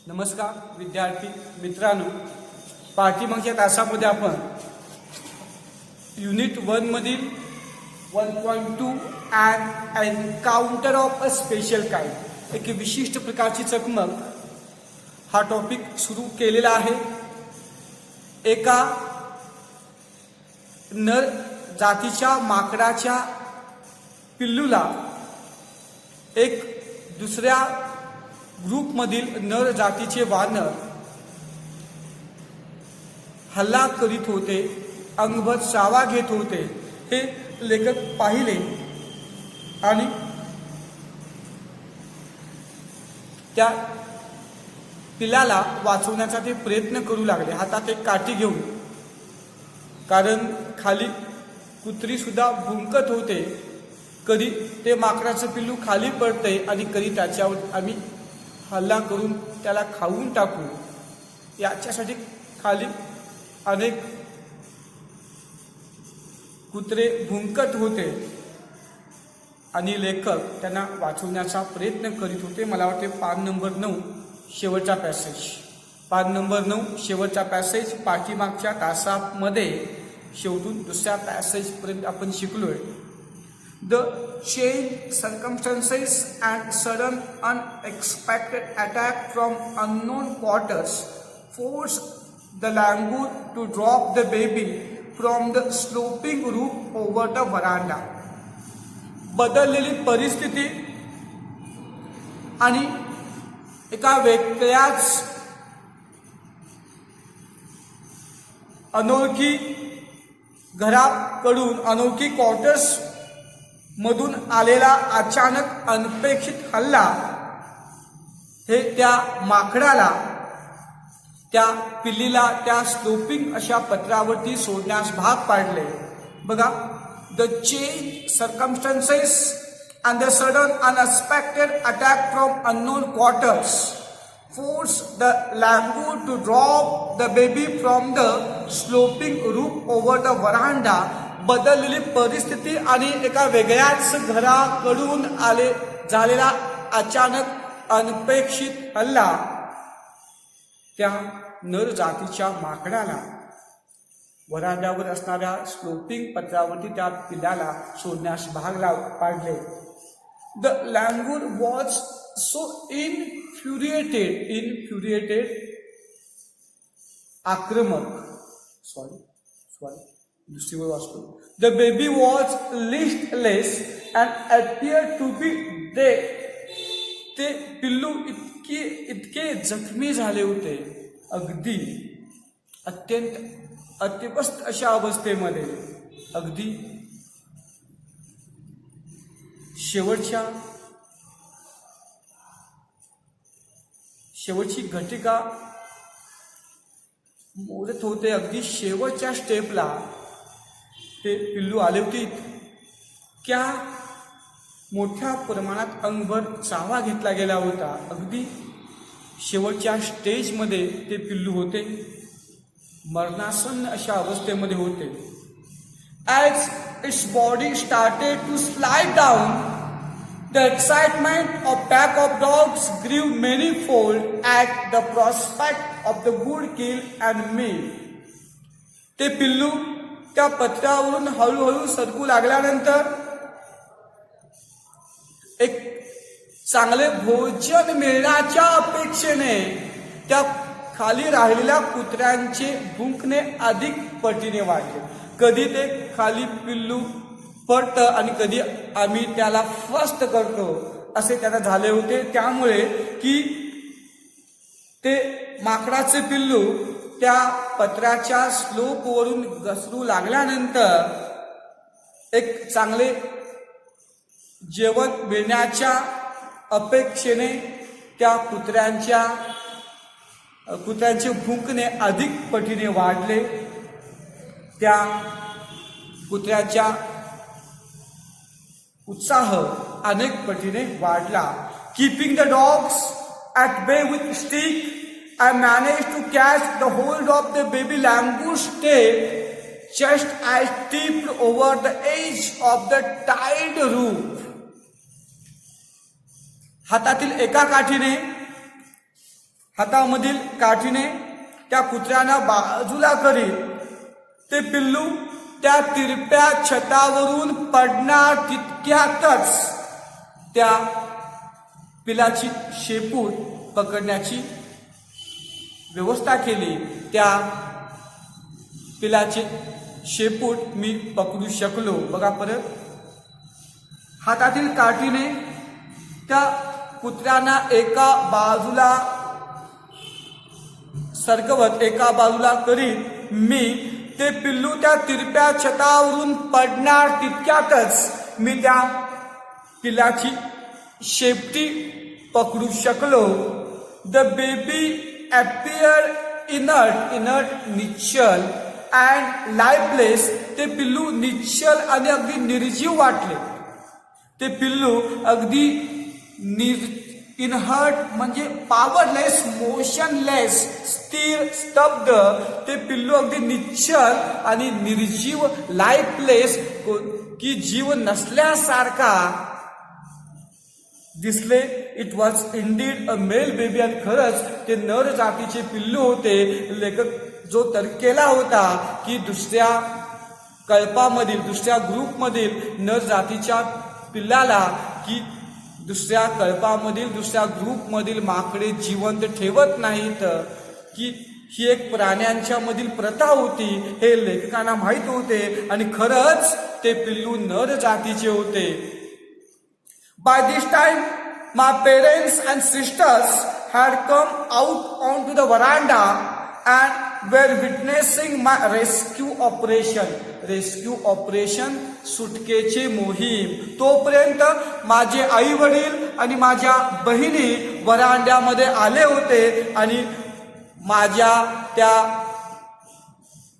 नमस्कार विद्यार्थी मित्रांनो, पाठीमागच्या तासामध्ये आपण युनिट 1 मधील 1.2 and encounter of a special kind, एक विशिष्ट प्रकारची चकमक हा टॉपिक सुरू केलेला आहे. एका नर जातीच्या माकडाच्या पिल्लूला एक दुसऱ्या ग्रुपमधील नर जातीचे वानर हल्ला करीत होते, अंगभर चावा घेत होते. हे लेखक पाहिले आणि त्या पिल्लाला वाचवण्याचा ते प्रयत्न करू लागले, हातात एक काठी घेऊन. कारण खाली कुत्री सुद्धा भुंकत होते. कधी ते माकडाचं पिल्लू खाली पडते आणि कधी त्याच्यावर आम्ही हल्ला करून त्याला खाऊन टाकू, याच्यासाठी खाली अनेक कुत्रे भुंकत होते आणि लेखक त्यांना वाचवण्याचा प्रयत्न करीत होते. मला वाटते पान नंबर 9 शेवटचा पॅसेज, पान नंबर 9 शेवटचा पॅसेज. पाठीमागच्या तासामध्ये शेवटून दुसऱ्या पॅसेजपर्यंत आपण शिकलोय. The changed circumstances and sudden unexpected attack from unknown quarters forced the langur to drop the baby from the sloping roof over the veranda. बदललेली परिस्थिती आणि एका वेगळ्याच अनोळखी घराकडून, अनोळखी क्वार्टर्स मधून आलेला अचानक अनपेक्षित हल्ला हे त्या माकडाला, त्या पिल्लीला त्या स्लोपिंग अशा पत्रावरती सोडण्यास भाग पाडले. बघा, the change circumstances and the sudden unexpected attack from unknown quarters force the langur to drop the baby from the sloping roof over the veranda. बदललेली परिस्थिती आणि एका वेगळ्याच घराकडून झालेला अचानक अनपेक्षित हल्ला त्या नर जातीच्या माकडाला वरांड्यावर असणाऱ्या स्लोपिंग पत्रावरती त्या पिल्लाला सोडण्यास भाग पाडले. The langur was so infuriated, आक्रमक, दुसरीवर वाचतो. The baby was listless and appeared to be dead. ते पिल्लू इतके जखमी झाले होते, अगदी अत्यवस्थ अशा अवस्थेमध्ये, अगदी शेवटची घटिका मोजत होते. अगदी शेवटच्या स्टेपला ते पिल्लू आले होते. इतक्या मोठ्या प्रमाणात अंगभर चावा घेतला गेला होता. अगदी शेवटच्या स्टेजमध्ये ते पिल्लू होते, मरणासन्न अशा अवस्थेमध्ये होते. As its body started to slide down, the excitement of pack of dogs grew manifold at the prospect of the good kill and meal. ते पिल्लू त्या पत्र्यावरून हळूहळू सरकू लागल्यानंतर एक चांगले भोजन मिळण्याच्या अपेक्षेने त्या खाली राहिलेल्या कुत्र्यांचे भुंकणे अधिक पटीने वाढले. कधी ते खाली पिल्लू पडतं आणि कधी आम्ही त्याला फस्त करतो, असे त्याला झाले होते. त्यामुळे की ते माकडाचे पिल्लू त्या पत्राच्या स्लोपवरून घसरू लागल्यानंतर एक चांगले जेवण मिळण्याच्या अपेक्षेने त्या कुत्र्यांचे भुंकणे अधिक पटीने वाढले. त्या कुत्र्याच्या उत्साह अनेक पटीने वाढला. कीपिंग द डॉग्स ॲट बे with stick, I managed to catch the hold of the baby languor's tail just as I tipped over the edge of the tiled roof. हातातील एका काठीने हातामधील काठीने त्या कुत्र्यांना बाजूला करीत ते पिल्लू त्या तिरप्या छतावरून पडणार तितक्यातच त्या पिलाची शेपूट पकडण्याची व्यवस्था केली. त्या पिलाचे शेपूट मी पकडू शकलो. बघा परत, हातातील काठीने त्या कुत्र्यांना एका बाजूला सरकवत एका बाजूला करीत मी ते पिल्लू त्या तिरप्या छतावरून पडणार तितक्यातच मी त्या पिलाची शेपटी पकडू शकलो. द बेबी appeared inert निश्चल अँड लाईफलेस. ते पिल्लू निश्चल आणि अगदी निर्जीव वाटले. ते पिल्लू अगदी इनहर्ट म्हणजे पॉवरलेस, मोशनलेस, स्थिर, स्तब्ध. ते पिल्लू अगदी निश्चल आणि निर्जीव, लाईफलेस की जीव नसल्यासारखा दिसले. It was indeed a male baby. आणि खरंच ते नर जातीचे पिल्लू होते. लेखक जो तर्क केला होता की दुसऱ्या कल्पामधील, दुसऱ्या ग्रुपमधील नर जातीच्या पिल्लाला की दुसऱ्या कल्पामधील, दुसऱ्या ग्रुपमधील माकडे जिवंत ठेवत नाहीत, की ही एक प्राण्यांच्या मधील प्रथा होती, हे लेखकांना माहीत होते. आणि खरंच ते पिल्लू नर जातीचे होते. By this time, my parents and sisters had come out onto the veranda and were witnessing my rescue operation. Rescue operation, सुटकेची मोहीम. तोपर्यंत माझे आई वडील आणि माझ्या बहिणी वरांड्यामध्ये आले होते आणि माझ्या त्या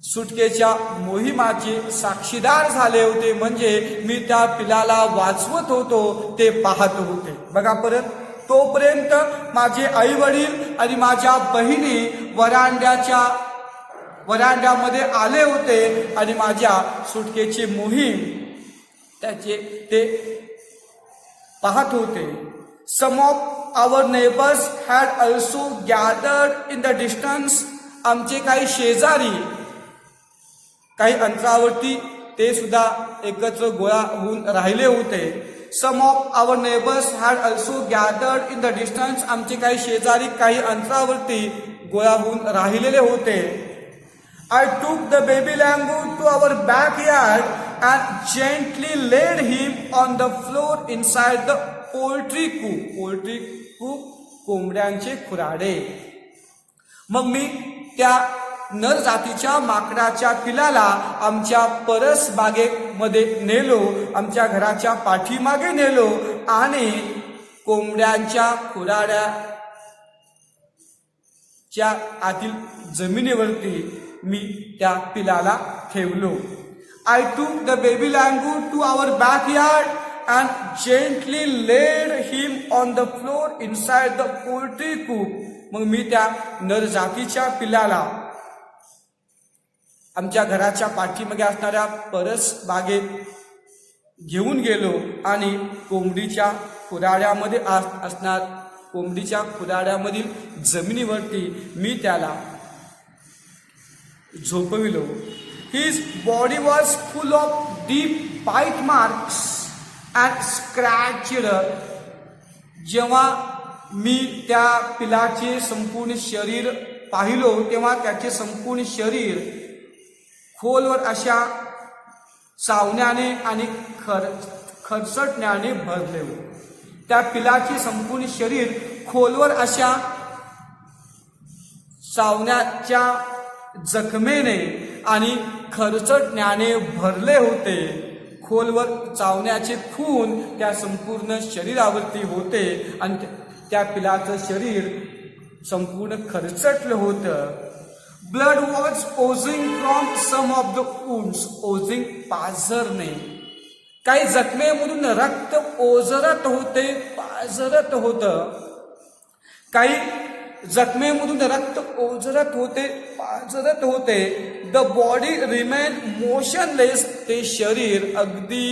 सुटकेच्या मोहिमाचे साक्षीदार झाले होते. म्हणजे मी त्या पिलाला वाचवत होतो ते पाहत होते. बघा परत, तोपर्यंत माझे आई वडील आणि माझ्या बहिणी वरांड्यामध्ये आले होते आणि माझ्या सुटकेची मोहीम ते पाहत होते. Some of our neighbours had also gathered in the distance. आमचे काही शेजारी काही अंतरावरती ते सुद्धा एकत्र गोळा होऊन राहिले होते. Some of our neighbours had also gathered in the distance. आमचे काही शेजारी काही अंतरावरती गोळा होऊन राहिलेले होते. I took the baby langur to our backyard and gently laid him on the floor inside the poultry coop. Poultry coop, कोंबड्यांचे खुराडे. मग मी त्या नर जातीच्या माकडाच्या पिलाला आमच्या परस बागेमध्ये नेलो, आमच्या घराच्या पाठीमागे नेलो आणि कोंबड्यांच्या खुराड्याच्या आतील जमिनीवरती मी त्या पिलाला ठेवलो. I took the baby langur to our backyard and gently laid him on the floor inside the poultry coop. मग मी त्या नर जातीच्या पिलाला आमच्या घराच्या पाठीमागे असणाऱ्या परस बागेत घेऊन गेलो आणि कोंबडीच्या खुराड्यामध्ये कोंबडीच्या खुराड्यामधील जमिनीवरती मी त्याला झोपविलो. His body was full of deep bite marks and scratched. जेव्हा मी त्या पिलाचे संपूर्ण शरीर पाहिलो तेव्हा त्याचे संपूर्ण शरीर खोलवर अशा चावण्याने आणि खरचटण्याने भरले. त्या पिलाचे संपूर्ण शरीर खोलवर अशा चावण्याच्या जखमेने आणि खरचटण्याने भरले होते. खोलवर चावण्याचे खून त्या संपूर्ण शरीरावरती होते आणि त्या पिलाचं शरीर संपूर्ण खरचटलं होतं. Blood was oozing from some of the wounds. Oozing पाझरणे. काही जखमेमधून रक्त ओझरत होते, पाझरत होतं. काही जखमेमधून रक्त ओझरत होते, पाझरत होते. The body remain motionless. ते शरीर अगदी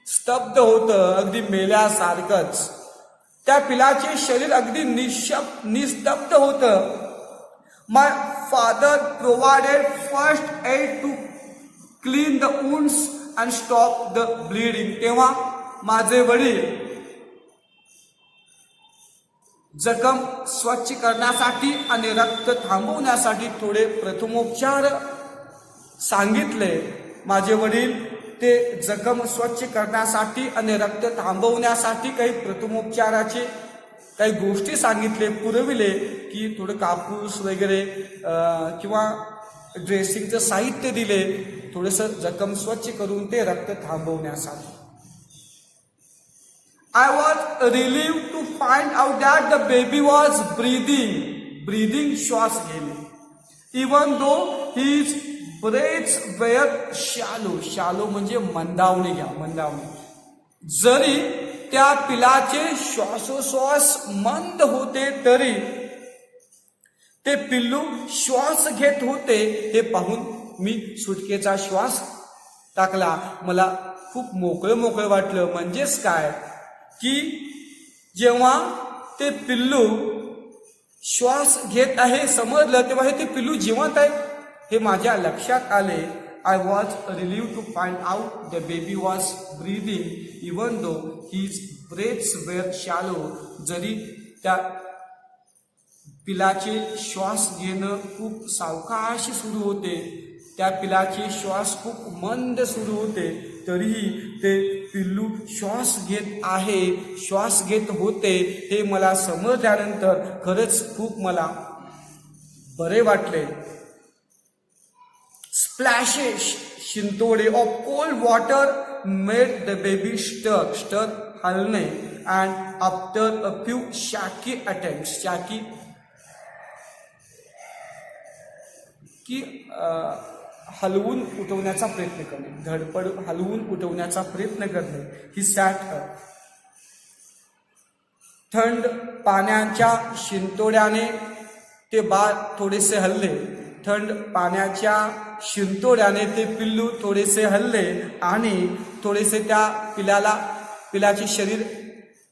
स्तब्ध होतं, अगदी मेल्यासारखंच. त्या पिलाचे शरीर अगदी निस्तब्ध होतं. My father provided first aid to clean the wounds and stop the bleeding. तेव्हा माझे वडील जखम स्वच्छ करण्यासाठी आणि रक्त थांबवण्यासाठी थोडे प्रथमोपचार सांगितले. माझे वडील ते जखम स्वच्छ करण्यासाठी आणि रक्त थांबवण्यासाठी काही प्रथमोपचाराचे काही गोष्टी सांगितले, पुरविले, की थोडं कापूस वगैरे किंवा ड्रेसिंगचं साहित्य दिले, थोडंसं जखम स्वच्छ करून ते रक्त थांबवण्यासाठी. I was relieved to find out that the baby was breathing श्वास घेणे. Even though his breaths were shallow म्हणजे मंदावणे घ्या, मंदावणे. जरी त्या पिलाचे श्वासोश्वास मंद होते तरी ते पिल्लू श्वास घेत होते. हे पाहून मी सुटकेचा श्वास टाकला. मला खूप मोकळं वाटलं. म्हणजेच काय की जेव्हा ते पिल्लू श्वास घेत आहे समजलं, तेव्हा हे ते पिल्लू जिवंत आहे हे माझ्या लक्षात आले. I was relieved to find out the baby was breathing even though his breaths were shallow. जरी त्या पिलाचे श्वास घेणं खूप सावकाश सुरू होते, त्या पिलाचे श्वास खूप मंद सुरू होते, तरीही ते पिल्लू श्वास घेत आहे, श्वास घेत होते हे मला समजल्यानंतर खरंच खूप मला बरे वाटले. स्प्लॅशेस शिंतोडे of cold water made the baby stir हलणे. And after a few shaky attempts, shaky की हलवून उठवण्याचा प्रयत्न करणे, धडपड हलवून उठवण्याचा प्रयत्न करणे. He sat up. थंड पाण्याच्या शिंतोड्याने ते बाळ थोडेसे हलले. थंड पाण्याच्या शिंतोड्याने ते पिल्लू थोडेसे हलले आणि थोडेसे त्या पिलाचे शरीर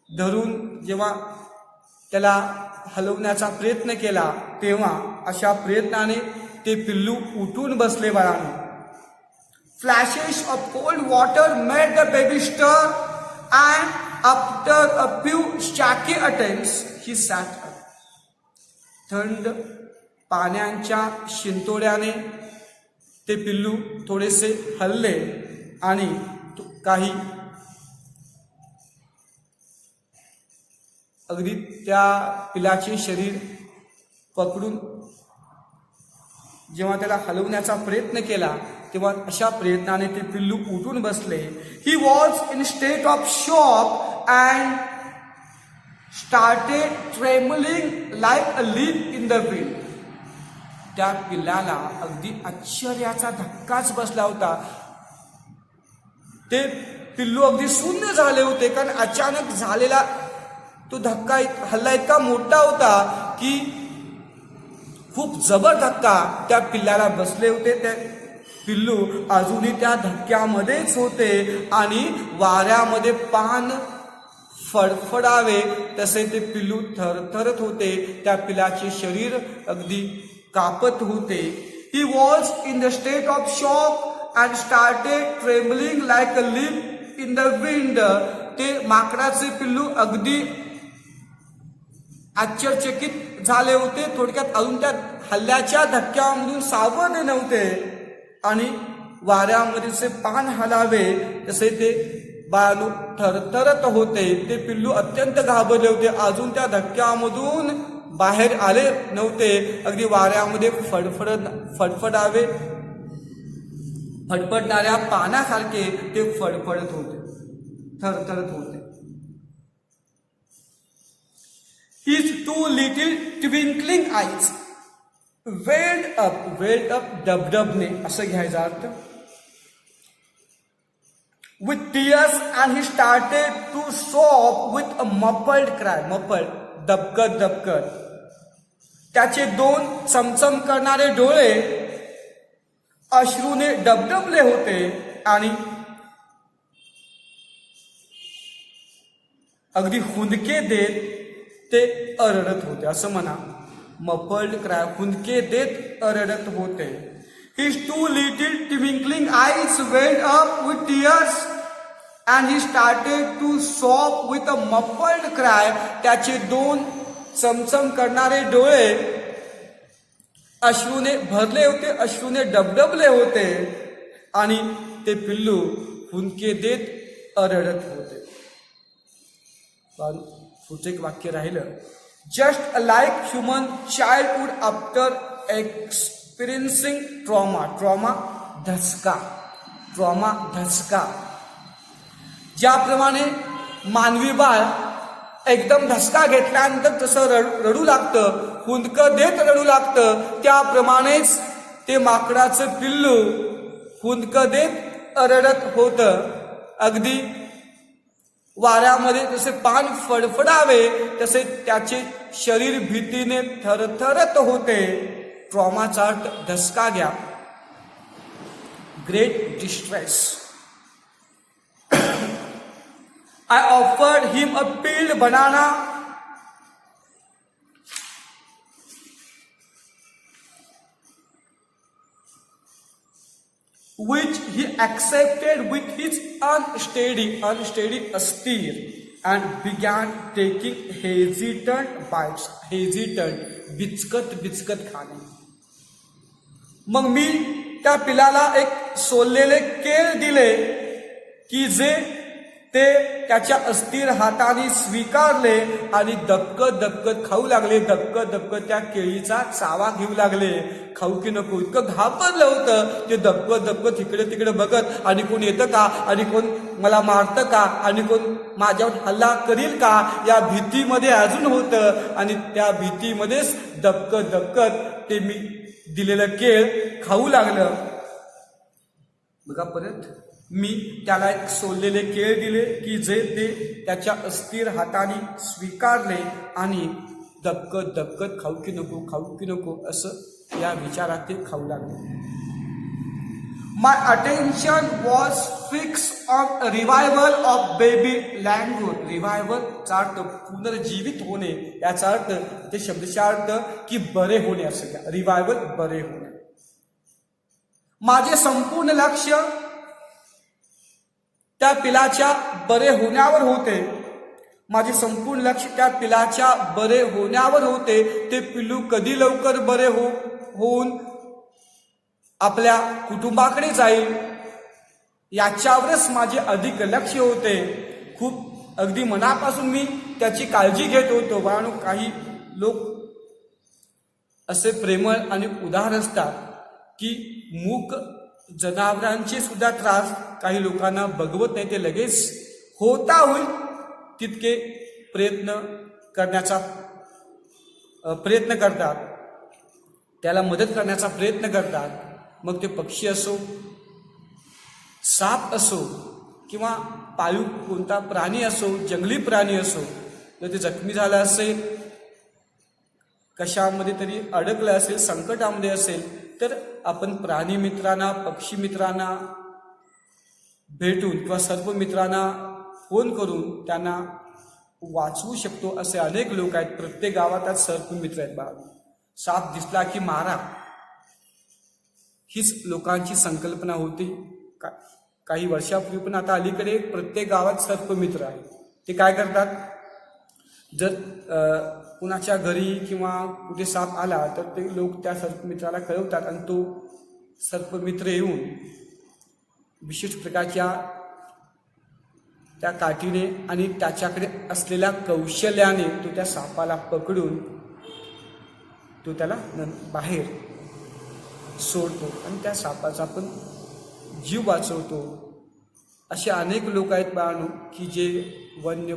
धरून जेव्हा त्याला हलवण्याचा प्रयत्न केला, तेव्हा अशा प्रयत्नाने ते पिल्लू उठून बसले. बाळाने flashes of cold water made the baby stir and after a few shaky attempts he sat up. थंड पाण्याच्या शिंतोड्याने ते पिल्लू थोडेसे हलले आणि काही अगदी त्या पिलाचे शरीर पकडून जेव्हा त्याला हलवण्याचा प्रयत्न केला, तेव्हा अशा प्रयत्नाने ते पिल्लू उठून बसले. He was in state of shock and started trembling like a leaf in the wind. त्या पिल्लाला अगदी आश्चर्याचा धक्काच बसला होता. ते पिल्लू अगदी शून्य झाले होते, कारण अचानक झालेला तो धक्का हल्ला इतका मोठा होता की खूप जबर धक्का त्या पिल्लाला बसले होते. ते पिल्लू अजूनही त्या धक्क्यामध्येच होते आणि वाऱ्यामध्ये पान फडफडावे तसे ते पिल्लू थरथरत होते. त्या पिलाचे शरीर अगदी कापत होते. He was in the state of shock and started trembling like a leaf in the wind. ते माकडाचे पिल्लू अगदी आश्चर्यचकित झाले होते. थोडक्यात अजून त्या हल्ल्याच्या धक्क्यामधून सावध नव्हते आणि वाऱ्यामध्ये पान हलावे तसे ते बाळू थरथरत होते. ते पिल्लू अत्यंत घाबरले होते, अजून त्या धक्क्यामधून बाहेर आले नव्हते. अगदी वाऱ्यामध्ये फडफडावे फडफडणाऱ्या पानासारखे ते फडफडत होते, थरथरत होते. His two little twinkling eyes welled up डबडबने असं घ्यायचा अर्थ. With tears and he started to sob with a muffled cry. muffled दबकत. त्याचे दोन चमचम करणारे डोळे अश्रूने डबडबले होते आणि अगदी हुंदके देत ते रडत होते. असं म्हणा, मफल्ड क्राय, हुंदके देत रडत होते. His two little twinkling eyes welled up with tears and he started to sob with a muffled cry. त्याचे दोन चमचम करणारे डोळे अश्रूने भरले होते, अश्रूने डबडबले होते आणि ते पिल्लू हुंदके देत रडत होते. पण पुढचं एक वाक्य राहिलं, just like human childhood after experiencing trauma. Trauma धचका, ट्रॉमा धचका. ज्याप्रमाणे मानवी बाळ एकदम धसका घेतल्यानंतर जसं रडू लागतं, हुंदकं देत रडू लागतं, त्याप्रमाणेच ते माकडाचं पिल्लू हुंदकं देत रडत होतं. अगदी वाऱ्यामध्ये जसे पान फडफडावे तसे त्याचे शरीर भीतीने थरथरत होते. ट्रॉमाचा अर्थ धसका घ्या, great distress. I offered him a peeled banana which he accepted with his unsteady अस्थिर and began taking hesitant bites. hesitant बिचकत खाणे. मग मी त्या पिलाला एक सोललेले केळ दिले की जे ते त्याच्या अस्थिर हाताने स्वीकारले आणि दबकत खाऊ लागले. दबकत त्या केळीचा चावा घेऊ लागले. खाऊ की नको इतकं घाबरलं होतं ते. दबकत इकडे तिकडे बघत, आणि कोण येतं का, आणि कोण मला मारतं का, आणि कोण माझ्यावर हल्ला करील का, या भीतीमध्ये अजून होतं. आणि त्या भीतीमध्येच दबकत ते मी दिलेलं केळ खाऊ लागलं. बघा परत, मी त्याला एक सोललेले केळ दिले की जे ते त्याच्या अस्थिर हाताने स्वीकारले आणि दबकत खाऊ की नको असं या विचारात ते खाऊ लागले. My attention was fix on revival of baby langur. रिवायवलचा अर्थ पुनर्जीवित होणे, याचा अर्थ ते शब्दशः अर्थ की बरे होणे असं घ्या. रिवायवल बरे होणे. माझे संपूर्ण लक्ष त्या पिलाच्या बरे होण्यावर होते. माझे संपूर्ण लक्ष त्या पिलाच्या बरे होण्यावर होते. ते पिल्लू कधी लवकर बरे होऊन आपल्या कुटुंबाकडे जाईल याच्यावरच माझे अधिक लक्ष होते. खूप अगदी मनापासून मी त्याची काळजी घेत होतो. कारण काही लोक असे प्रेमळ आणि उदार असतात की मूक जनावरांचे सुद्धा त्रास काही लोकांना बघवत नाही. ते लगेच होता होईल तितके प्रयत्न करतात, त्याला मदत करण्याचा प्रयत्न करतात. मग ते पक्षी असो, साप असो, किंवा पाळीव कोणता प्राणी असो, जंगली प्राणी असो. जर ते जखमी झालं असेल, कशामध्ये तरी अडकलं असेल, संकटामध्ये असेल, तर आपण प्राणी मित्रांना, पक्षी मित्रांना भेटून किंवा सर्प मित्रांना फोन करून त्यांना वाचवू शकतो. असे अनेक लोक आहेत. प्रत्येक गावात आज सर्प मित्र आहेत. बाळा, साप दिसला की मारा, हीच लोकांची संकल्पना होती काही वर्षापूर्वी. पण आता अलीकडे प्रत्येक गावात सर्प मित्र आहे. ते काय करतात, जर कुणाच्या घरी किंवा कुठे साप आला तर ते लोक त्या सर्पमित्राला कळवतात आणि तो सर्पमित्र येऊन विशिष्ट प्रकारच्या त्या काठीने आणि त्याच्याकडे असलेल्या कौशल्याने तो त्या सापाला पकडून तो त्याला बाहेर सोडतो आणि त्या सापाचा पण जीव वाचवतो. असे अनेक लोक आहेत बाळांनो की जे वन्य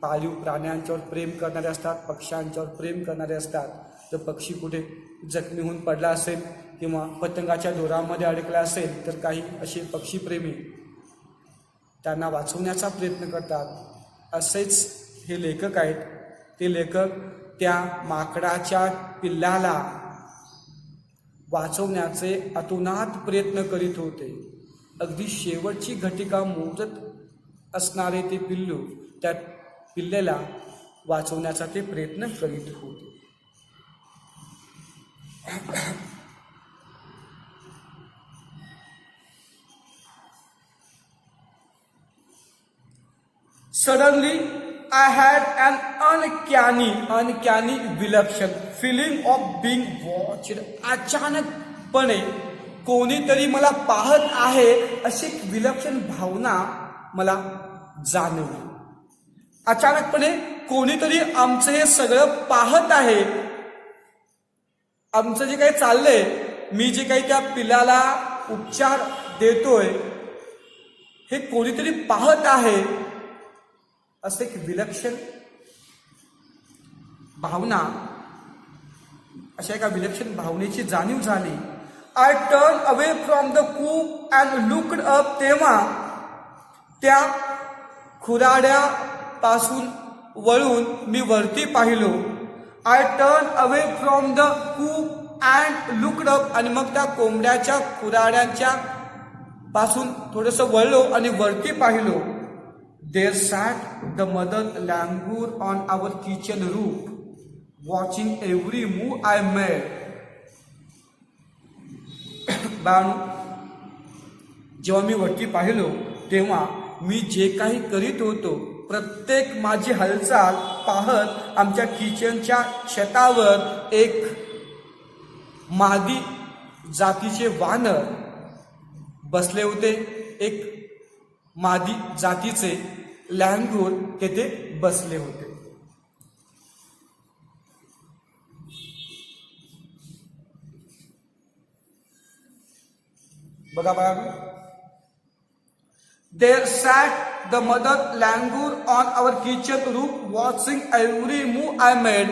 पाळीव प्राण्यांच्यावर प्रेम करणारे असतात, पक्ष्यांच्यावर प्रेम करणारे असतात. तर पक्षी कुठे जखमी होऊन पडला असेल किंवा पतंगाच्या दोरामध्ये अडकला असेल तर काही असे पक्षीप्रेमी त्यांना वाचवण्याचा प्रयत्न करतात. असेच हे लेखक आहेत. ते लेखक त्या माकडाच्या पिल्लाला वाचवण्याचे अतोनात प्रयत्न करीत होते. अगदी शेवटची घटिका मोजत असणारे ते पिल्लू त्या पिल्लेला वाचवण्याचा ते प्रयत्न करीत होते. Suddenly, I had an uncanny विलक्षण feeling of being watched. अचानकपणे कोणीतरी मला पाहत आहे अशी एक विलक्षण भावना मला जाणवली. अचानकपणे कोणीतरी आमचं हे सगळं पाहत आहे. आमचं जे काही चाललंय, मी जे काही त्या पिलाला उपचार देतोय, हे कोणीतरी पाहत आहे असं एक विलक्षण भावना, अशा एका विलक्षण भावनेची जाणीव झाली. I turn away from the coop and looked up. तेव्हा त्या खुराड्यापासून वळून मी वरती पाहिलो. I turn away from the coop and looked up. आणि मग त्या कोंबड्याच्या खुराड्यांच्या पासून थोडंसं वळलो आणि वरती पाहिलो. There sat the mother langur on our kitchen roof, watching every move I made. बाळांनो, जेव्हा मी वरती पाहिलो तेव्हा मी जे काही करीत होतो, प्रत्येक माझी हालचाल पाहत आमच्या किचनच्या छतावर एक मादी जातीचे वानर बसले होते. एक मादी जातीचे लँगूर तेथे बसले होते. बघा बाळा, There sat the mother langur on our kitchen roof, watching every move I made.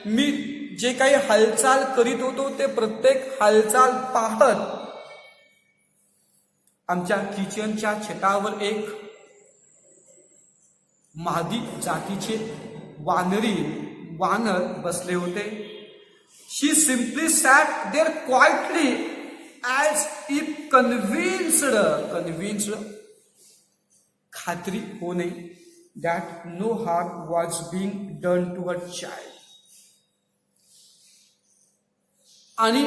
मी जे काही हालचाल करीत होतो ते प्रत्येक हालचाल पाहत आमच्या किचनच्या छतावर एक मादी जातीचे वानर बसले होते. She simply sat there quietly as if convinced, खात्री होणे that no harm was being done to her child. आणि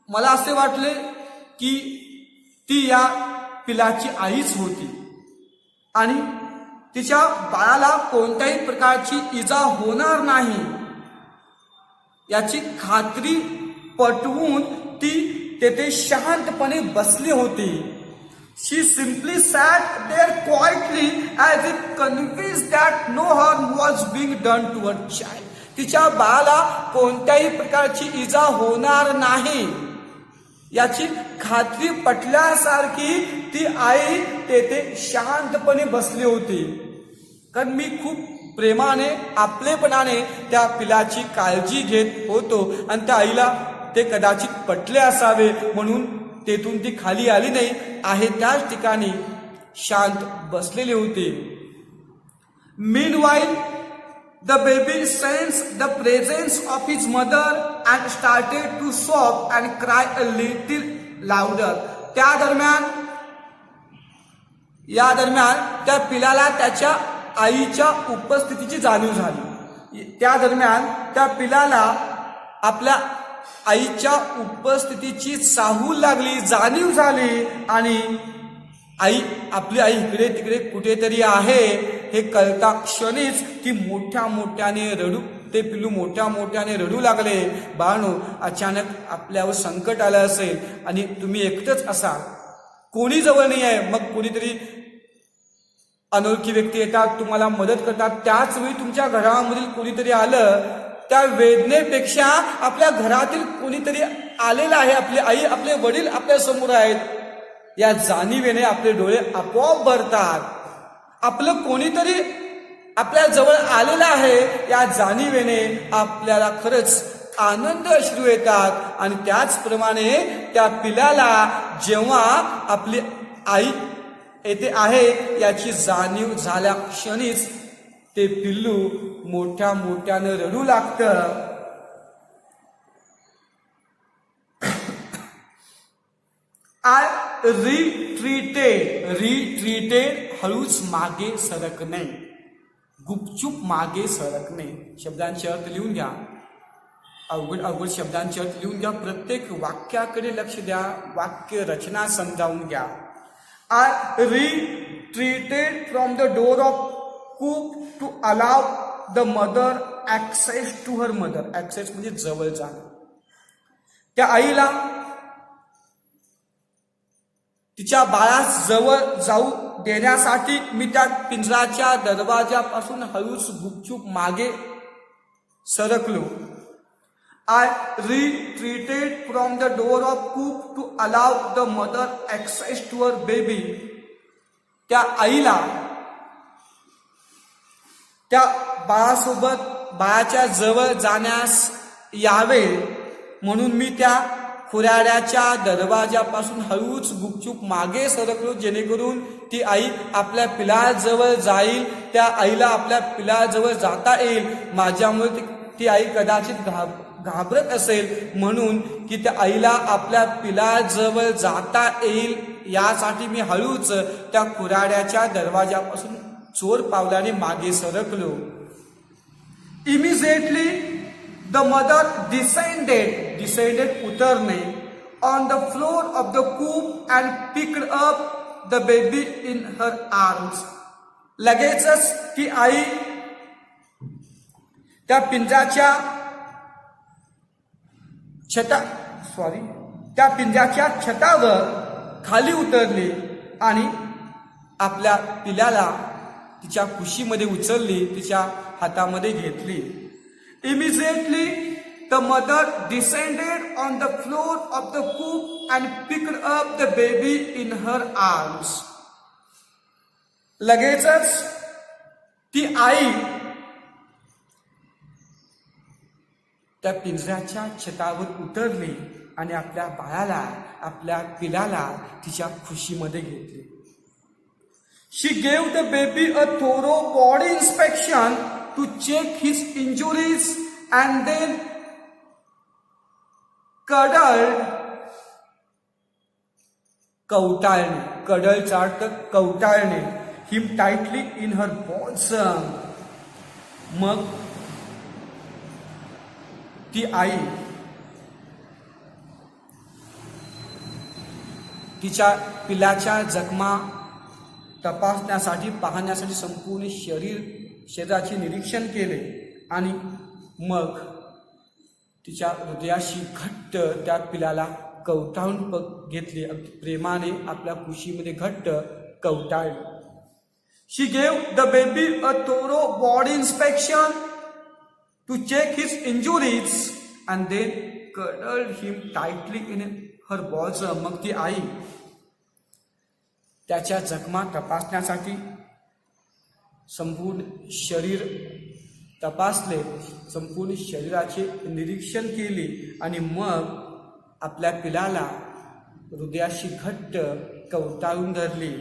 मला असे वाटले की ती या पिलाची आईच होती आणि तिच्या बाळाला कोणत्याही प्रकारची इजा होणार नाही याची खात्री पटवून ती तेथे शांतपणे बसली होती. She simply sat there quietly as if convinced that no harm was being done to her child. तिच्या बाळाला कोणत्याही प्रकारची इजा होणार नाही याची खात्री पटल्यासारखी ती आई तेथे शांतपणे बसली होती. कारण मी खूप प्रेमाने आपलेपणाने त्या पिलाची काळजी घेत होतो आणि त्या आईला ते कदाचित पटले असावे म्हणून तेथून ती खाली आली नाही, आहे त्याच ठिकाणी शांत बसलेली होती. Meanwhile, the baby sensed the presence of his mother and started to sob and cry a little louder. या दरम्यान त्या पिलाला त्याच्या आईच्या उपस्थितीची जाणीव झाली. त्या दरम्यान त्या पिलाला आपल्या आईच्या उपस्थितीची चाहूल लागली, जाणीव झाली आणि आपली आई इकडे तिकडे कुठेतरी आहे हे कळता क्षणीच ती ते पिल्लू मोठ्या मोठ्याने रडू लागले. बाळांनो, अचानक आपल्यावर संकट आलं असेल आणि तुम्ही एकटंच असाल, कोणी जवळ नाही आहे, मग कोणीतरी अनोळखी व्यक्ती येतात, तुम्हाला मदत करतात, त्याच वेळी तुमच्या घरामधील कोणीतरी आलं, त्या वेदनेपेक्षा आपल्या घरातील कोणीतरी आलेलं आहे, आपली आई आपले वडील आपल्या समोर आहेत, या जाणीवेने आपले डोळे आपोआप भरतात. आपलं कोणीतरी आपल्या जवळ आलेलं आहे या जाणीवेने आपल्याला खरंच आनंद अश्रू येतात. आणि त्याचप्रमाणे त्या पिल्याला जेव्हा आपली आई येथे आहे याची जाणीव झाल्या क्षणीच ते पिल्लू मोठ्या मोठ्यानं रडू लागतं. आय रिट्रीटेड हळूच मागे सरकणे. गुपचूप मागे सरकणे. शब्दांचे अर्थ लिहून घ्या. अवघड शब्दांचे अर्थ लिहून घ्या. प्रत्येक वाक्याकडे लक्ष द्या. वाक्य रचना समजावून घ्या. I retreated from the door of coop to allow the mother access to her mother. Access म्हणजे जवळ जाणं. त्या आईला तिच्या बाळास जवळ जाऊ देण्यासाठी मी त्या पिंजराच्या दरवाजापासून हळूच गुपचूप मागे सरकलो. I retreated from the door of coop to allow the mother access to her baby. त्या आईला त्या बाळासोबत बाळाच्या जवळ जाण्यास यावे म्हणून मी त्या खुराड्याच्या दरवाजापासून हळूच गुपचूप मागे सरकलो, जेणेकरून ती आई आपल्या पिलाजवळ जाईल. त्या आईला आपल्या पिलाजवळ जाता येईल. माझ्यामुळे ती आई कदाचित घाबरत असेल म्हणून की त्या आईला आपल्या पिलाजवळ जाता येईल यासाठी मी हळूच त्या खुराड्याच्या दरवाजापासून चोर पावलाने मागे सरकलो. इमिजिएटली द मदर डिसेंडेड उतरणे on the floor of the coop and picked up the baby in her arms. लगेचच ती आई त्या पिंजराच्या छतावर खाली उतरली आणि आपल्या पिल्याला तिच्या कुशीमध्ये उचलली, तिच्या हातामध्ये घेतली. Immediately the mother descended on the floor of the coop and picked up the baby in her arms. लगेचच ती आई त्या पिंजऱ्याच्या छतावर उतरली आणि आपल्या बाळाला, आपल्या पिलाला तिच्या खुशीमध्ये घेतली. She gave the baby a thorough body inspection to check his injuries and then कवटाळणे him tightly in her bosom. मग ती आई तिच्या पिलाच्या जखमा तपासण्यासाठी, पाहण्यासाठी संपूर्ण शरीराचे निरीक्षण केले आणि मग तिच्या हृदयाशी घट्ट त्या पिलाला कवटाळून घेतले. अगदी प्रेमाने आपल्या कुशीमध्ये घट्ट कवटाळले. She gave the baby a thorough body inspection to check his injuries and then cuddled him tightly in her bosom. मग ती आई त्याच्या जखमा तपासण्यासाठी संपूर्ण शरीर तपासले, संपूर्ण शरीराचे निरीक्षण केले आणि मग आपल्या पिलाला हृदयाशी घट्ट कवटाळून धरले.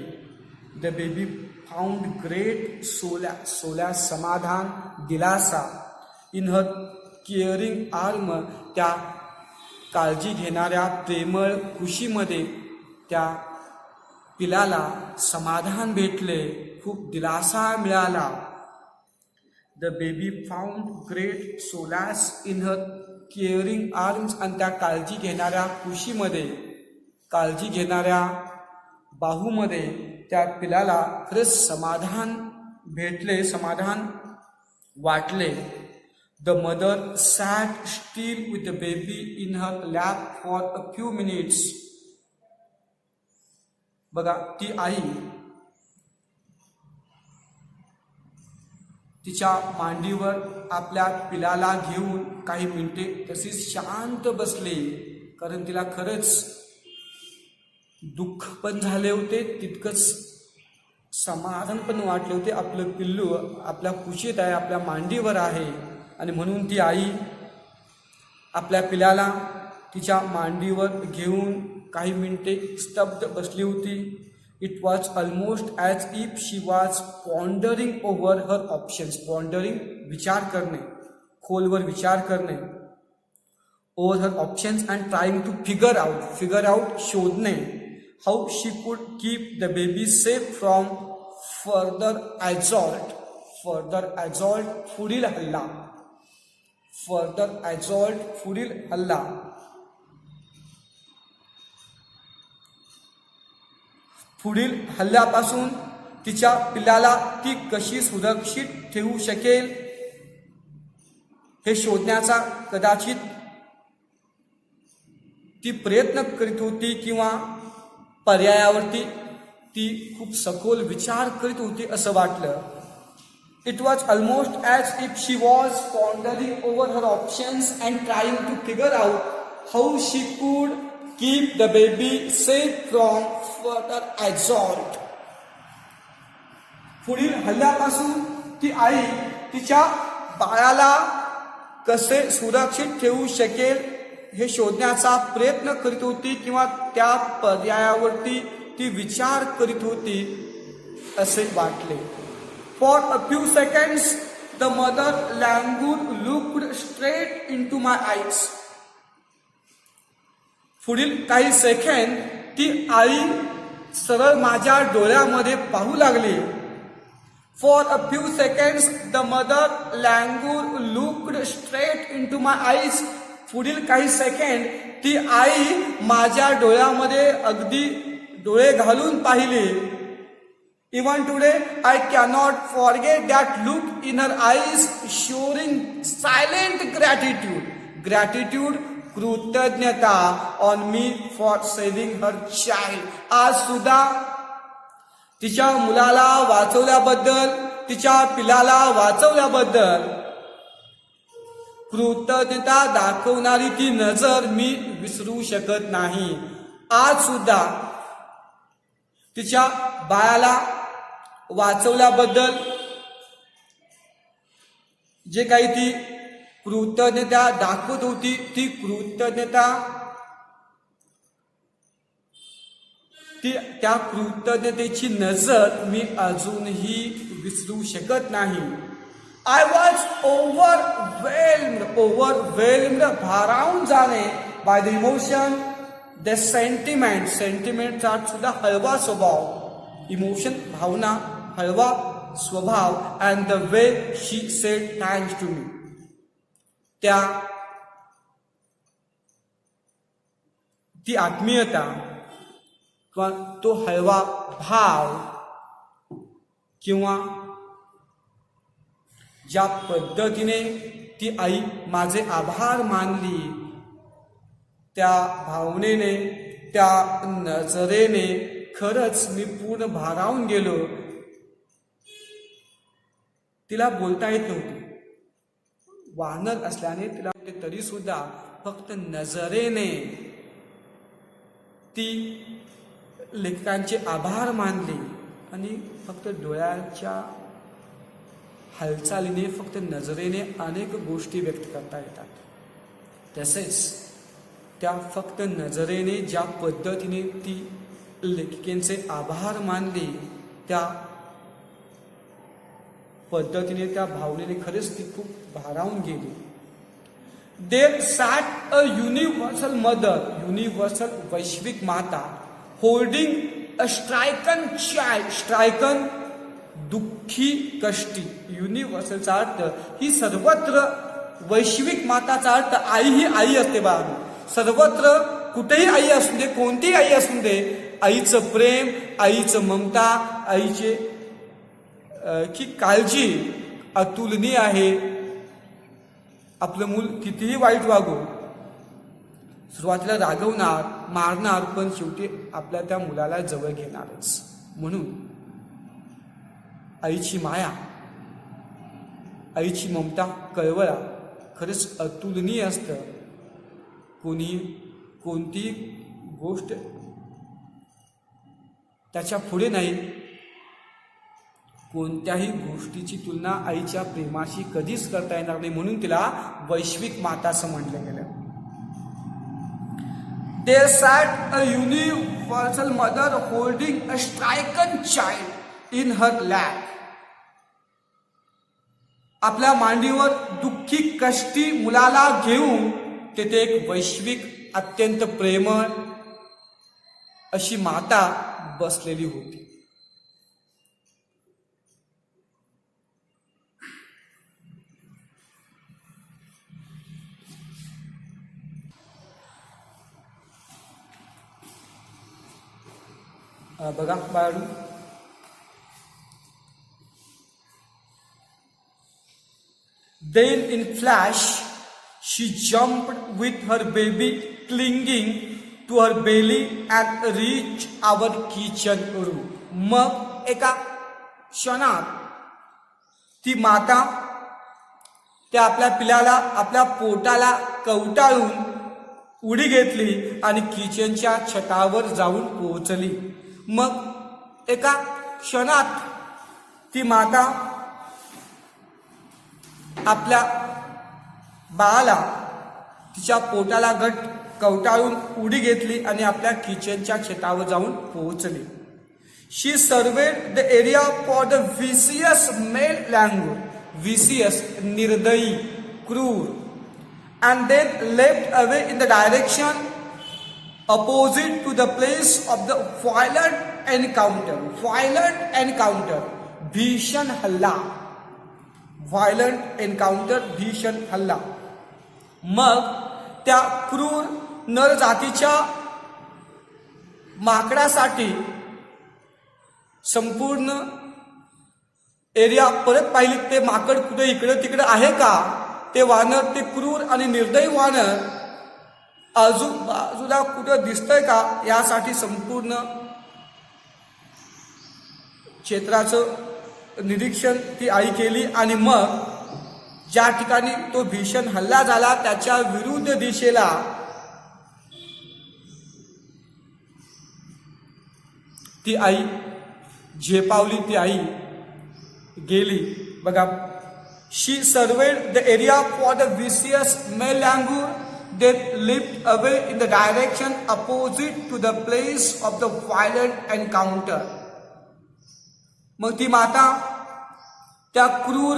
द बेबी फाउंड ग्रेट सोल्यास समाधान, दिलासा इन हर केअरिंग आर्म. त्या काळजी घेणाऱ्या प्रेमळ कुशीमध्ये त्या पिलाला समाधान भेटले, खूप दिलासा मिळाला. The baby found great solas in her caring arms. आणि त्या काळजी घेणाऱ्या कुशीमध्ये, काळजी घेणाऱ्या बाहूमध्ये त्या पिलाला खरंच समाधान भेटले, समाधान वाटले. The mother sat still with the baby in her lap for a few minutes. बघा, ती आई तिच्या मांडीवर आपल्या पिलाला घेऊन काही मिनिटे तशीच शांत बसली, कारण तिला खरंच दुःख पण झाले होते, तितकंच समाधान पण वाटले होते. आपलं पिल्लू आपल्या कुशीत आहे, आपल्या मांडीवर आहे आणि म्हणून ती आई आपल्या पिलाला तिच्या मांडीवर घेऊन काही मिनिटे स्तब्ध बसली होती. It was almost as if she was pondering over her options. Pondering विचार करणे, खोलवर विचार करणे. Over her options and trying to figure out शोधणे. How she could keep the baby safe from further further assault पुढील हल्ला. Further assault पुढील हल्ला. पुढील हल्ल्यापासून तिच्या पिल्लाला ती कशी सुरक्षित ठेवू शकेल हे शोधण्याचा कदाचित ती प्रयत्न करीत होती किंवा पर्यायावरती ती खूप सखोल विचार करीत होती असं वाटलं. It was almost as if she was pondering over her options and trying to figure out how she could keep the baby safe from further assault. पुढील हल्ल्यापासून ती आई तिच्या बाळाला कसे सुरक्षित ठेवू शकेल हे शोधण्याचा प्रयत्न करीत होती किंवा त्या पर्यायावरती ती विचार करीत होती असे वाटले. For a few seconds, the mother languor looked straight into my eyes. पुढील काही सेकंद ती आई सरळ माझ्या डोळ्यामध्ये पाहू लागली. For a few seconds, the mother languor looked straight into my eyes. पुढील काही सेकंद ती आई माझ्या डोळ्यामध्ये अगदी डोळे घालून पाहिली. Even today, I cannot forget that look in her eyes, showing silent gratitude. Gratitude, कृतज्ञता on me for saving her child. आज सुद्धा तिच्या मुलाला वाचवल्याबद्दल, तिच्या पिलाला वाचवल्याबद्दल कृतज्ञता दाखवणारी ती नजर मी विसरू शकत नाही. आज सुद्धा तिच्या बाळाला वाचवल्याबद्दल जे काही ती कृतज्ञता दाखवत होती ती कृतज्ञता त्या कृतज्ञतेची नजर मी अजूनही विसरू शकत नाही. आय वॉज ओव्हरवेल्म्ड भारावून जाणे बाय द इमोशन, द सेंटिमेंटचा सुद्धा हळवा स्वभाव. इमोशन भावना, हळवा स्वभाव and the way she said thanks to me. ती आत्मीयता किंवा तो हळवा भाव किंवा ज्या पद्धतीने ती आई माझे आभार मानली त्या भावनेने, त्या नजरेने खरंच मी पूर्ण भारावून गेलो. तिला बोलता येत नव्हते, वानर असल्याने तिला तरी सुद्धा फक्त नजरेने ती लेखकांचे आभार मानले आणि फक्त डोळ्याच्या हालचालीने, फक्त नजरेने अनेक गोष्टी व्यक्त करता येतात. तसेच त्या फक्त नजरेने ज्या पद्धतीने ती लेखिकेचे आभार मानले त्या पद्धतीने, त्या भावनेने खरेच ती खूप भारावून गेली. देर सॅट अ युनिव्हर्सल मदर, युनिव्हर्सल वैश्विक माता, होल्डिंग अ स्ट्रायकन चाइल्ड, स्ट्रायकन दुःखी कष्टी. युनिव्हर्सलचा अर्थ ही सर्वत्र, वैश्विक माताचा अर्थ आई ही आई असते बा. सर्वत्र कुठेही आई असू दे, कोणतीही आई असू दे, आईचं प्रेम, आईचं ममता, आईचे की काळजी अतुलनीय आहे. आपलं मूल कितीही वाईट वागू, सुरुवातीला रागवणार, मारणार, पण शेवटी आपल्या त्या मुलाला जवळ घेणारच. म्हणून आईची माया, आईची ममता, कळवळा खरंच अतुलनीय असतं. कोणती गोष्ट त्याच्या पुढे नाही. कोणत्याही गोष्टीची तुलना आईच्या प्रेमाशी कधीच करता येणार नाही. म्हणून तिला वैश्विक माता असं म्हटलं गेलं. There sat a universal mother holding a stricken child in her lap. आपल्या मांडीवर दुःखी कष्टी मुलाला घेऊन तेथे एक वैश्विक, अत्यंत प्रेमळ अशी माता बसलेली होती. बघा Balu, then in flash she jumped with her baby clinging to her belly and reached our kitchen room. मग एका क्षणात ती माता त्या आपल्या पिल्याला आपल्या पोटाला कवटाळून उडी घेतली आणि किचनच्या छतावर जाऊन पोहोचली. मग एका क्षणात ती माता आपल्या बाळाला तिच्या पोटाला घट कवटाळून उडी घेतली आणि आपल्या किचनच्या छतावर जाऊन पोहोचली. She surveyed the area for the vicious male language, vicious निर्दयी, क्रूर, and then left away in the direction opposite to the place of the violent encounter. Violent encounter, भीषण हल्ला. व्हायलंट एन्काउंटर, भीषण हल्ला. मग त्या क्रूर नर जातीच्या माकडासाठी संपूर्ण एरिया परत पाहिली. ते माकड कुठे इकडे तिकडे आहे का, ते वानर, ते क्रूर आणि निर्दयी वानर आजूबाजूला कुठं दिसतंय का, यासाठी संपूर्ण क्षेत्राचं निरीक्षण ती आई केली. आणि मग ज्या ठिकाणी तो भीषण हल्ला झाला त्याच्या विरुद्ध दिशेला ती आई झेपावली, ती आई गेली. बघा, she surveyed the area for the vicious male langur, then leaped away in the direction opposite to the place of the violent encounter. मग ती माता त्या क्रूर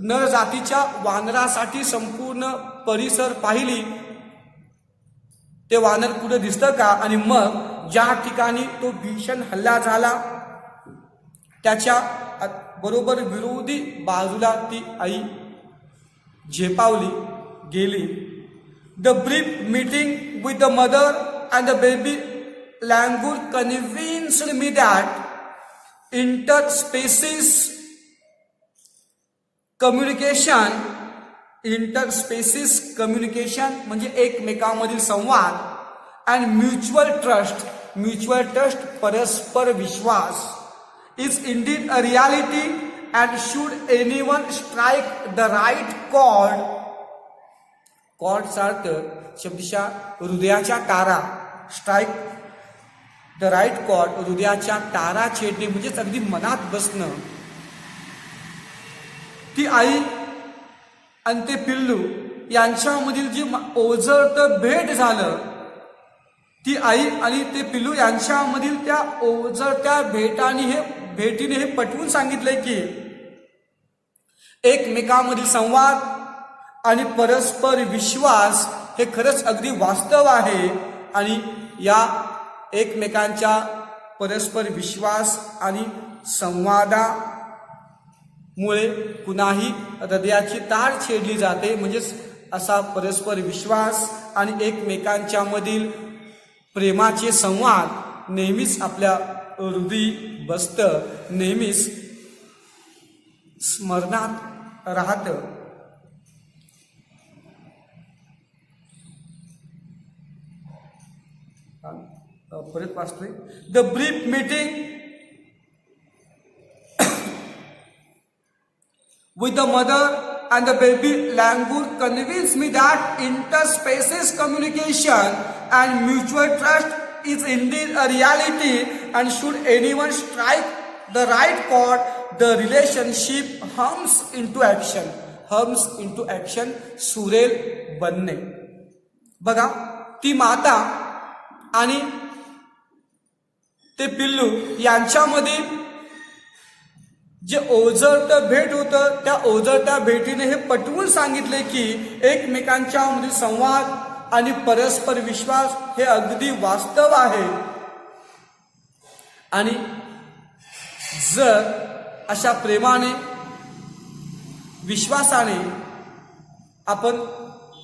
नर जातीच्या वानरासाठी संपूर्ण परिसर पाहिली, ते वानर कुठे दिसतं का, आणि मग ज्या ठिकाणी तो भीषण हल्ला झाला त्याच्या बरोबर विरोधी बाजूला ती आई झेपावली, गेली. The brief meeting with the mother and the baby langur convinced me that interspecies communication म्हणजे एकमेकांमधील संवाद, अँड म्युच्युअल ट्रस्ट परस्पर विश्वास, is indeed a reality, and should anyone strike the right chord, chordचा अर्थ शब्दशः हृदयाच्या तारा, strike the right chord, हृदयाच्या तारा छेडणे म्हणजेच अगदी मनात बसणं. ती आई आणि ते पिल्लू यांच्यामधील जी ओझरतं भेट झालं, ती आई आणि ते पिल्लू यांच्यामधील त्या ओझरत्या भेटीने हे पटवून सांगितलंय की एकमेकांमधील संवाद आणि परस्पर विश्वास हे खरंच अगदी वास्तव आहे. आणि या एकमेकांच्या परस्पर विश्वास आणि संवादामुळे कुणाही हृदयाची तार छेडली जाते. म्हणजेच असा परस्पर विश्वास आणि एकमेकांच्या मधील प्रेमाचे संवाद नेहमीच आपल्या हृदयी बसतं, नेहमीच स्मरणात राहतं. परत वाचतोय. The brief meeting with the mother and the baby langur convinced me that interspecies communication and mutual trust is indeed a reality, and should anyone strike the right chord, the relationship hums into action, सुरेल बनणे. बघा, ती माता आणि ते पिल्लू यांच्यामध्ये जे ओझरतं भेट होतं, त्या ओझरत्या भेटीने हे पटवून सांगितले की एकमेकांच्या मधील संवाद आणि परस्पर विश्वास हे अगदी वास्तव आहे. आणि जर अशा प्रेमाने, विश्वासाने आपण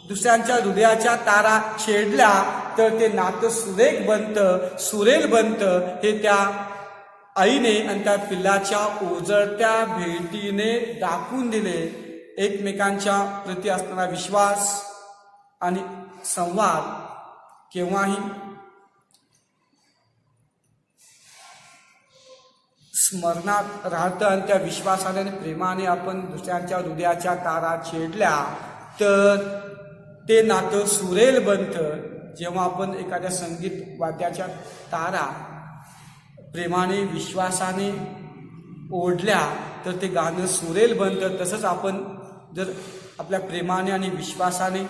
दुसऱ्यांच्या हृदयाच्या तारा छेडल्या तर ते नातं सुरेख बनतं, सुरेल बनतं, हे त्या आईने आणि त्या पिल्लाच्या ओझरत्या भेटीने दाखवून दिले. एकमेकांच्या प्रती असणारा विश्वास आणि संवाद केव्हाही स्मरणात राहतं आणि त्या विश्वासाने आणि प्रेमाने आपण दुसऱ्यांच्या हृदयाच्या तारा छेडल्या तर ते नातं सुरेल बनतं. जेव्हा आपण एखाद्या संगीत वाद्याच्या तारा प्रेमाने विश्वासाने ओढल्या तर ते गाणं सुरेल बनतं. तसंच आपण जर आपल्या प्रेमाने आणि विश्वासाने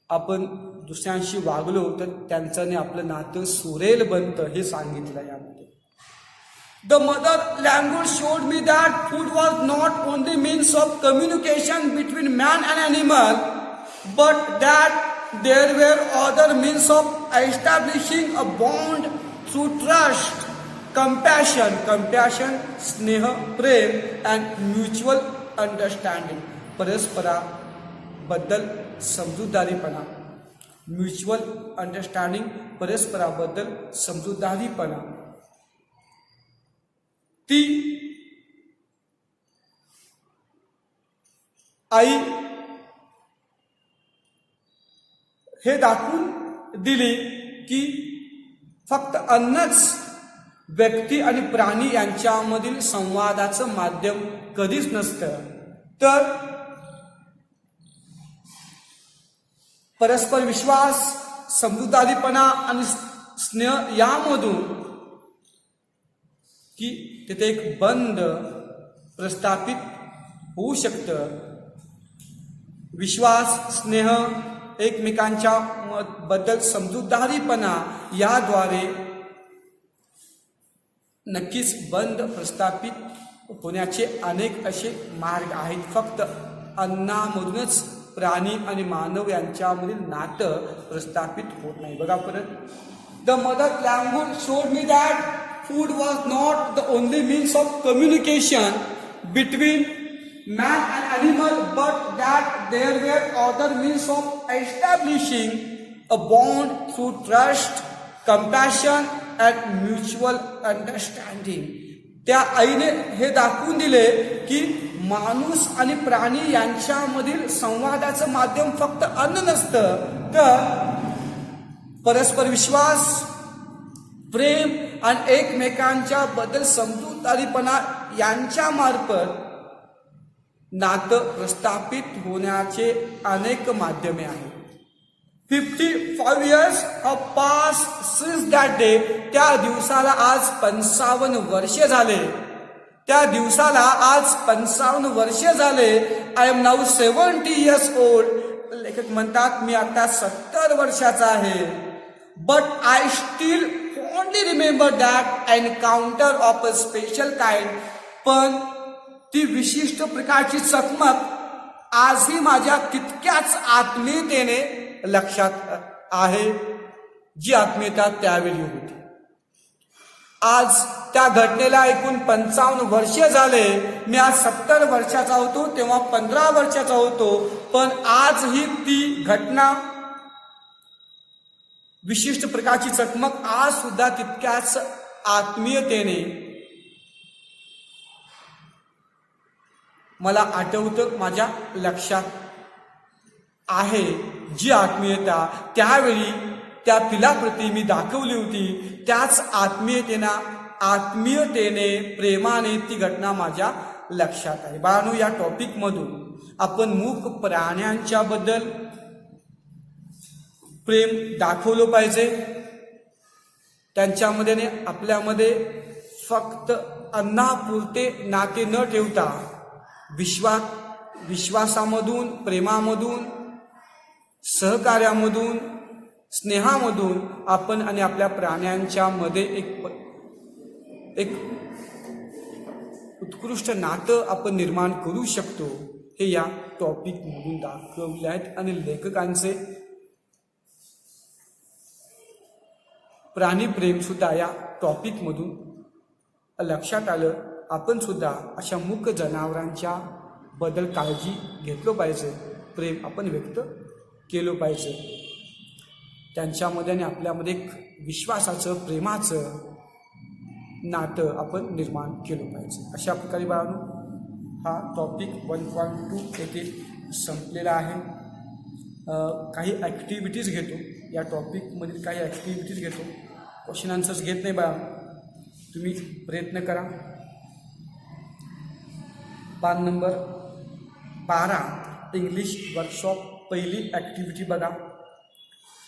आपण दुसऱ्यांशी वागलो तर त्यांच्याने आपलं नातं सुरेल बनतं, हे सांगितलं यामध्ये. The mother language showed me that food was not only means of communication between man and animal, but that there were other means of establishing a bond through trust, compassion, स्नेह, प्रेम and mutual understanding. परस्पराबद्दल समजूतदारीपणा, mutual understanding, परस्पराबद्दल समजूतदारीपणा. ती आई हे दाखवून दिली की फक्त अन्नच व्यक्ती आणि प्राणी यांच्यामधील संवादाचं माध्यम कधीच नसतं, तर परस्पर विश्वास, समजूतदारीपणा आणि स्नेह यामधून की तिथे एक बंध प्रस्थापित होऊ शकतं. विश्वास, स्नेह, एकमेकांच्या बद्दल समजूतदारीपणा याद्वारे नक्कीच बंध प्रस्थापित होण्याचे अनेक असे मार्ग आहेत. फक्त अन्नामधूनच प्राणी आणि मानव यांच्यामधील नातं प्रस्थापित होत नाही. बघा परत. The mother language showed me that food was not the only means of communication between man and animal, but that there were other means of establishing a bond through trust, compassion and mutual understanding. त्या आईने हे दाखवून दिले की माणूस आणि प्राणी यांच्यामधील संवादाचं माध्यम फक्त अन्न नसतं, तर परस्पर विश्वास, प्रेम आणि एकमेकांच्या बद्दल समजूतदारीपणा यांच्या मार्फत नातं प्रस्थापित होण्याचे अनेक माध्यमे आहेत. 55 years have passed since that day. त्या दिवसाला आज 55 वर्षे झाले. त्या दिवसाला आज 55 वर्षे झाले. I am now 70 years old. लेखक म्हणतात मी आता 70 वर्षाचा आहे. But I still fondly remember that encounter of a special kind. पण ती विशिष्ट प्रकारची चकमक आजही माझ्या तितक्याच आत्मीयतेने लक्षात आहे जी आत्मीयता त्यावेळी होती. आज त्या घटनेला एकूण 55 वर्षे झाले. मी आज 70 वर्षाचा होतो, तेव्हा 15 वर्षाचा होतो. पण आजही ती घटना, विशिष्ट प्रकारची चकमक आज सुद्धा तितक्याच आत्मीयतेने मला आठवतं, माझ्या लक्षात आहे. जी आत्मीयता त्यावेळी त्या पिलाप्रती मी दाखवली होती, त्याच आत्मीयतेने प्रेमाने ती घटना माझ्या लक्षात आहे. बाळांनो, या टॉपिक मधून आपण मूक प्राण्यांच्या बद्दल प्रेम दाखवलं पाहिजे. त्यांच्यामध्ये आपल्यामध्ये फक्त अन्नापुरते नाते न ठेवता विश्वासामधून, प्रेमामधून, सहकार्यामधून, स्नेहामधून आपण आणि आपल्या प्राण्यांच्या मध्ये एक उत्कृष्ट नातं आपण निर्माण करू शकतो. हे या टॉपिक मधून दाखवले आहेत आणि लेखकांचे प्राणीप्रेम सुद्धा या टॉपिक मधून लक्षात आलं. आपण सुद्धा अशा मूक जनावरांच्या बद्दल काळजी घेतलं पाहिजे, प्रेम आपण व्यक्त केलं पाहिजे. त्यांच्यामध्ये आणि आपल्यामध्ये एक विश्वासाचं, प्रेमाचं नातं आपण निर्माण केलं पाहिजे. अशा प्रकारे बाळांनो हा टॉपिक 1.2 येथे संपलेला आहे. काही ॲक्टिव्हिटीज घेतो, या टॉपिकमधील काही ॲक्टिव्हिटीज घेतो. क्वेश्चन आन्सर्स घेत नाही बाळा, तुम्ही प्रयत्न करा. पान नंबर 12 इंग्लिश वर्कशॉप पहिली ॲक्टिव्हिटी बघा.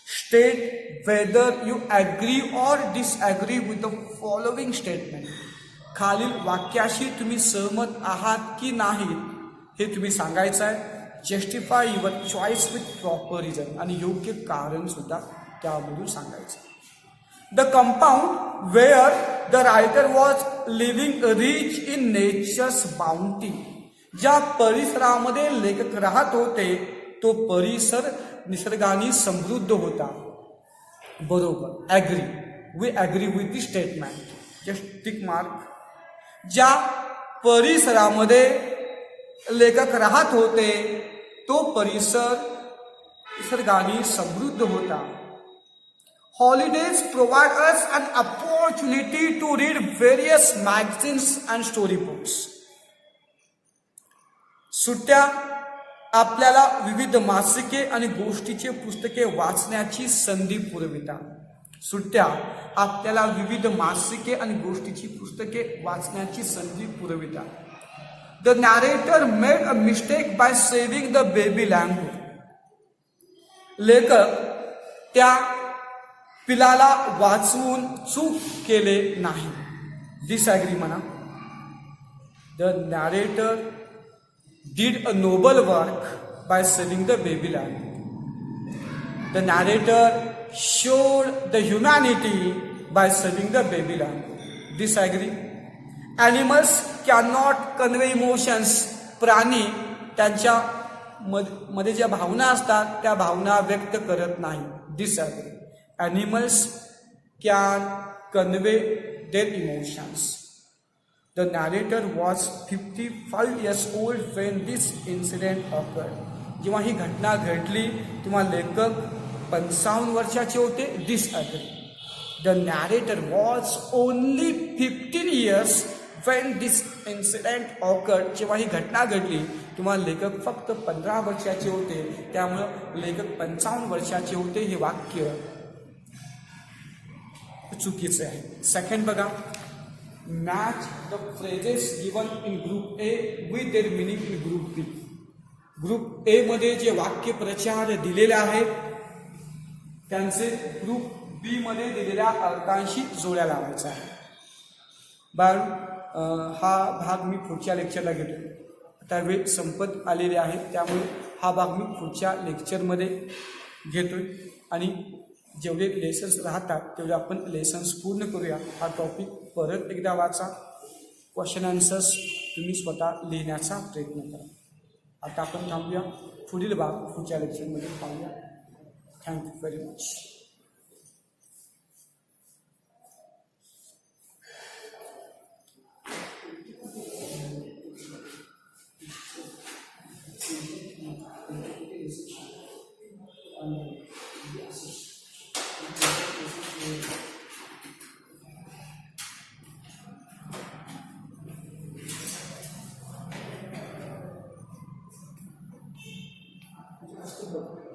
State whether you agree or disagree with the following statement. खालील वाक्याशी तुम्ही सहमत आहात की नाही हे तुम्ही सांगायचं आहे. Justify your choice with proper reason, आणि योग्य कारण सुद्धा त्यामधून सांगायचं. The compound where the writer was living rich in nature's bounty. ज्या परिसरामध्ये लेखक राहत होते तो परिसर निसर्गाने समृद्ध होता. बरोबर, agree, we agree with the statement. Just tick mark. ज्या परिसरामध्ये लेखक राहत होते तो परिसर निसर्गाने समृद्ध होता. Holidays provide us an opportunity to read various magazines and story books. सुट्ट्या आपल्याला विविध मासिके आणि गोष्टीचे पुस्तके वाचण्याची संधी पुरवितात. सुट्ट्या आपल्याला विविध मासिके आणि गोष्टीची पुस्तके वाचण्याची संधी पुरवितात. The narrator made a mistake by saving the baby language. लेखक त्या पिलाला वाचवून चूक केले नाही. डिसॲग्री म्हणा. The narrator did a noble work by saving the baby life. The narrator showed the humanity by saving the baby life. Disagree. Animals cannot convey emotions. प्राणी त्यांच्या मध्ये ज्या भावना असतात त्या भावना व्यक्त करत नाही. Disagree. Animals can convey their emotions. The narrator was 55 years old when this incident occurred. जेव्हा ही घटना घडली तेव्हा लेखक 55 वर्षाचे होते. Disagree. The narrator was only 15 years when this incident occurred. जेव्हा ही घटना घडली तेव्हा लेखक फक्त 15 वर्षाचे होते, त्यामुळं लेखक 55 वर्षाचे होते हे वाक्य चुकीचे आहे. सेकंड बघा. Match the phrases given in group A with their meaning in group B. Group A मध्ये जे वाक्य प्रचार दिलेले आहेत त्यांचे ग्रुप बी मध्ये दिलेल्या अर्थांशी जोड्या लावायचा आहे. बाळ हा भाग मी पुढच्या लेक्चरला घेतो. आता वेळ संपत आलेले आहे त्यामुळे हा भाग मी पुढच्या लेक्चरमध्ये घेतोय. आणि जेवढे लेसन्स राहतात तेवढे आपण लेसन्स पूर्ण करूया. हा टॉपिक परत एकदा वाचा. क्वेश्चन आन्सर्स तुम्ही स्वतः लिहिण्याचा प्रयत्न करा. आता आपण थांबूया. पुढील भाग पुढच्या लेक्चरमध्ये पाहूया. Thank you very much. Gracias.